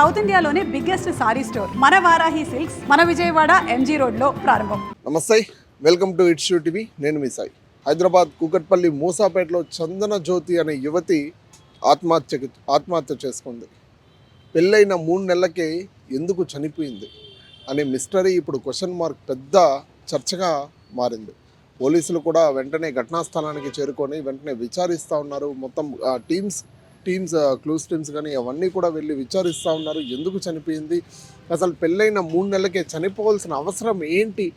South ఇండియాలోనే biggest sorry store మన Varahi silks మన విజయవాడ ఎంజీ రోడ్లో ప్రారంభం. నమస్తే, welcome to it's you TV. నేను మీ సాయి. హైదరాబాద్ కూకట్పల్లి మూసాపేటలో చందన జ్యోతి అనే యువతి ఆత్మహత్య చేసుకుంది. పెళ్ళైన 3 నెలలకే ఎందుకు చనిపోయింది అనే మిస్టరీ ఇప్పుడు క్వశ్చన్ మార్క్ పెద్ద చర్చగా మారింది. పోలీసులు కూడా వెంటనే ఘటనా స్థలానికి చేరుకొని వెంటనే విచారిస్తూ ఉన్నారు. మొత్తం టీమ్స్ క్లూస్ టీమ్స్ కానీ అవన్నీ కూడా వెళ్ళి విచారిస్తూ ఉన్నారు. ఎందుకు చనిపోయింది, అసలు పెళ్ళైన 3 నెలలకే చనిపోవాల్సిన అవసరం ఏంటి,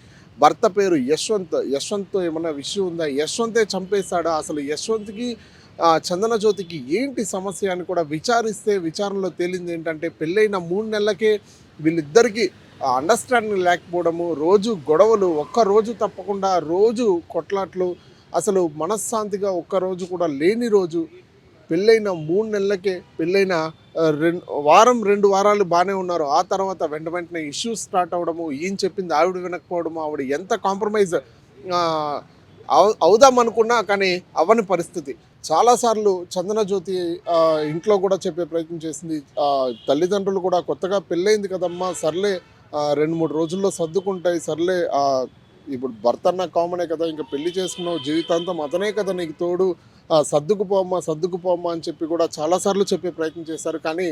భర్త పేరు యశ్వంత్ ఏమన్నా విషయం ఉందా, యశ్వంతే చంపేశాడా, అసలు యశ్వంత్కి చందన జ్యోతికి ఏంటి సమస్య అని కూడా విచారణలో తేలింది ఏంటంటే పెళ్ళైన 3 నెలలకే వీళ్ళిద్దరికీ అండర్స్టాండింగ్ లేకపోవడము, రోజు గొడవలు, ఒక్కరోజు తప్పకుండా రోజు కొట్లాట్లు, అసలు మనశ్శాంతిగా ఒక్కరోజు కూడా లేని రోజు. పెళ్ళైన 3 నెలలకే పెళ్ళైన 2 వారాలు బాగానే ఉన్నారు. ఆ తర్వాత వెంటనే ఇష్యూస్ స్టార్ట్ అవ్వడము, ఈయన చెప్పింది ఆవిడ వినకపోవడము, ఆవిడ ఎంత కాంప్రమైజ్ అవుదాం అనుకున్నా కానీ అవ్వని పరిస్థితి. చాలాసార్లు చందన జ్యోతి ఇంట్లో కూడా చెప్పే ప్రయత్నం చేసింది. తల్లిదండ్రులు కూడా కొత్తగా పెళ్ళైంది కదమ్మా, సర్లే 2-3 రోజుల్లో సర్దుకుంటాయి, సర్లే ఇప్పుడు భర్త అన్న కామనే కదా, ఇంకా పెళ్లి చేసుకున్నావు జీవితాంతం అతనే కదా నీకు తోడు, సర్దుకుపోమ్మా అని చెప్పి కూడా చాలాసార్లు చెప్పే ప్రయత్నం చేశారు. కానీ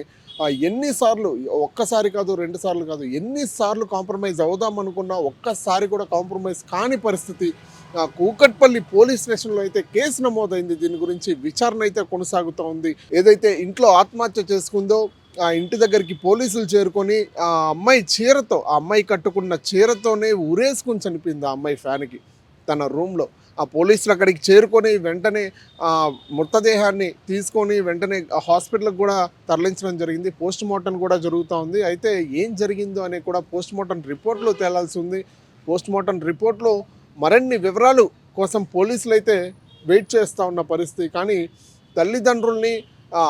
ఎన్నిసార్లు, ఒక్కసారి కాదు 2 సార్లు కాదు, ఎన్నిసార్లు కాంప్రమైజ్ అవుదాం అనుకున్నా ఒక్కసారి కూడా కాంప్రమైజ్ కాని పరిస్థితి. కూకట్పల్లి పోలీస్ స్టేషన్లో అయితే కేసు నమోదైంది. దీని గురించి విచారణ అయితే కొనసాగుతూ ఉంది. ఏదైతే ఇంట్లో ఆత్మహత్య చేసుకుందో ఆ ఇంటి దగ్గరికి పోలీసులు చేరుకొని ఆ అమ్మాయి కట్టుకున్న చీరతోనే ఉరేసుకుని చనిపోయింది. ఆ అమ్మాయి ఫ్యాన్కి తన రూమ్లో. ఆ పోలీసులు అక్కడికి చేరుకొని వెంటనే మృతదేహాన్ని తీసుకొని వెంటనే హాస్పిటల్కి కూడా తరలించడం జరిగింది. పోస్ట్ మార్టం కూడా జరుగుతూ ఉంది. అయితే ఏం జరిగిందో అనే కూడా పోస్ట్ మార్టం రిపోర్ట్లో తేలాల్సి ఉంది. పోస్ట్ మార్టం రిపోర్ట్లో మరిన్ని వివరాలు కోసం పోలీసులు అయితే వెయిట్ చేస్తూ ఉన్న పరిస్థితి. కానీ తల్లిదండ్రుల్ని,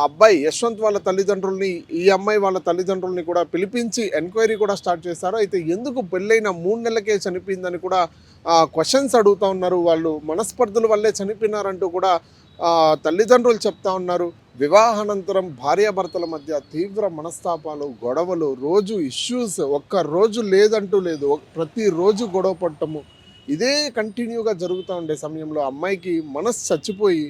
అబ్బాయి యశ్వంత్ వాళ్ళ తల్లిదండ్రుల్ని, ఈ అమ్మాయి వాళ్ళ తల్లిదండ్రుల్ని కూడా పిలిపించి ఎంక్వైరీ కూడా స్టార్ట్ చేశారు. అయితే ఎందుకు పెళ్ళైన 3 నెలలకే చనిపోయిందని కూడా క్వశ్చన్స్ అడుగుతూ ఉన్నారు. వాళ్ళు మనస్పర్ధల వల్లే చనిపోయినారంటూ కూడా తల్లిదండ్రులు చెప్తా ఉన్నారు. వివాహానంతరం భార్యాభర్తల మధ్య తీవ్ర మనస్తాపాలు, గొడవలు, రోజు ఇష్యూస్, ఒక్క రోజు లేదంటూ లేదు, ప్రతిరోజు గొడవ పడటము, ఇదే కంటిన్యూగా జరుగుతూ ఉండే సమయంలో అమ్మాయికి మనసు చచ్చిపోయి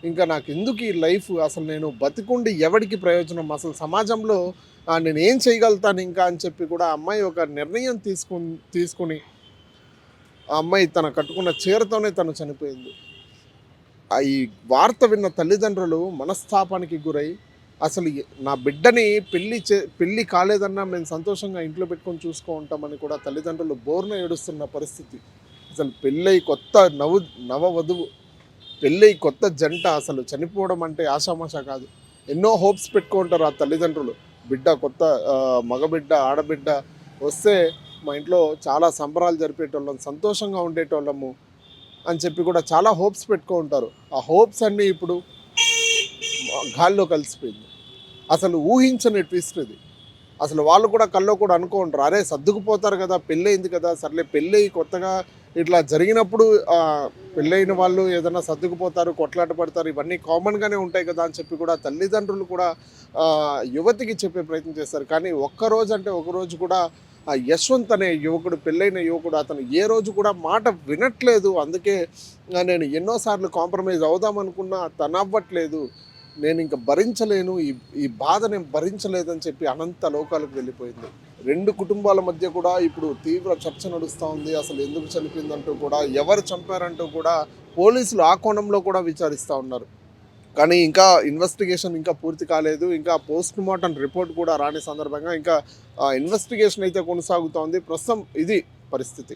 ఇంకా నాకు ఎందుకు ఈ లైఫ్, అసలు నేను బతికుండి ఎవరికి ప్రయోజనం, అసలు సమాజంలో నేను ఏం చేయగలుగుతాను ఇంకా అని చెప్పి కూడా అమ్మాయి ఒక నిర్ణయం తీసుకుని ఆ అమ్మాయి తన కట్టుకున్న చీరతోనే తను చనిపోయింది. ఈ వార్త విన్న తల్లిదండ్రులు మనస్తాపానికి గురై, అసలు నా బిడ్డని పెళ్ళి కాలేదన్నా మేము సంతోషంగా ఇంట్లో పెట్టుకొని చూసుకుంటామని కూడా తల్లిదండ్రులు బోర్న ఏడుస్తున్న పరిస్థితి. అసలు పెళ్ళై నవవధువు, పెళ్ళి కొత్త జంట అసలు చనిపోవడం అంటే ఆషామాషా కాదు. ఎన్నో హోప్స్ పెట్టుకుంటారు ఆ తల్లిదండ్రులు. బిడ్డ, కొత్త మగబిడ్డ, ఆడబిడ్డ వస్తే మా ఇంట్లో చాలా సంబరాలు జరిపేటోళ్ళం, సంతోషంగా ఉండేటోళ్ళము అని చెప్పి కూడా చాలా హోప్స్ పెట్టుకుంటారు. ఆ హోప్స్ అన్నీ ఇప్పుడు గాల్లో కలిసిపోయింది. అసలు ఊహించని ట్విస్ట్ ఇది. అసలు వాళ్ళు కూడా కల్లో కూడా అనుకుంటారు, అరే సర్దుకుపోతారు కదా, పెళ్ళయింది కదా, సర్లే పెళ్ళి కొత్తగా ఇట్లా జరిగినప్పుడు పెళ్ళైన వాళ్ళు ఏదైనా సర్దుకుపోతారు, కొట్లాట పడతారు, ఇవన్నీ కామన్గానే ఉంటాయి కదా అని చెప్పి కూడా తల్లిదండ్రులు కూడా యువతికి చెప్పే ప్రయత్నం చేస్తారు. కానీ ఒకరోజు కూడా యశ్వంత్ అనే యువకుడు, పెళ్ళైన యువకుడు, అతను ఏ రోజు కూడా మాట వినట్లేదు. అందుకే నేను ఎన్నోసార్లు కాంప్రమైజ్ అవుదామనుకున్నా తను అవ్వట్లేదు, నేను ఇంకా భరించలేను, ఈ బాధ నేను భరించలేదని చెప్పి అనంత లోకాలకు వెళ్ళిపోయింది. 2 కుటుంబాల మధ్య కూడా ఇప్పుడు తీవ్ర చర్చ నడుస్తూ ఉంది. అసలు ఎందుకు చనిపోయిందంటూ కూడా, ఎవరు చంపారంటూ కూడా పోలీసులు ఆ కోణంలో కూడా విచారిస్తూ ఉన్నారు. కానీ ఇంకా ఇన్వెస్టిగేషన్ ఇంకా పూర్తి కాలేదు. ఇంకా పోస్ట్ మార్టం రిపోర్ట్ కూడా రాని సందర్భంగా ఇంకా ఇన్వెస్టిగేషన్ అయితే కొనసాగుతూ ఉంది. ప్రస్తుతం ఇది పరిస్థితి.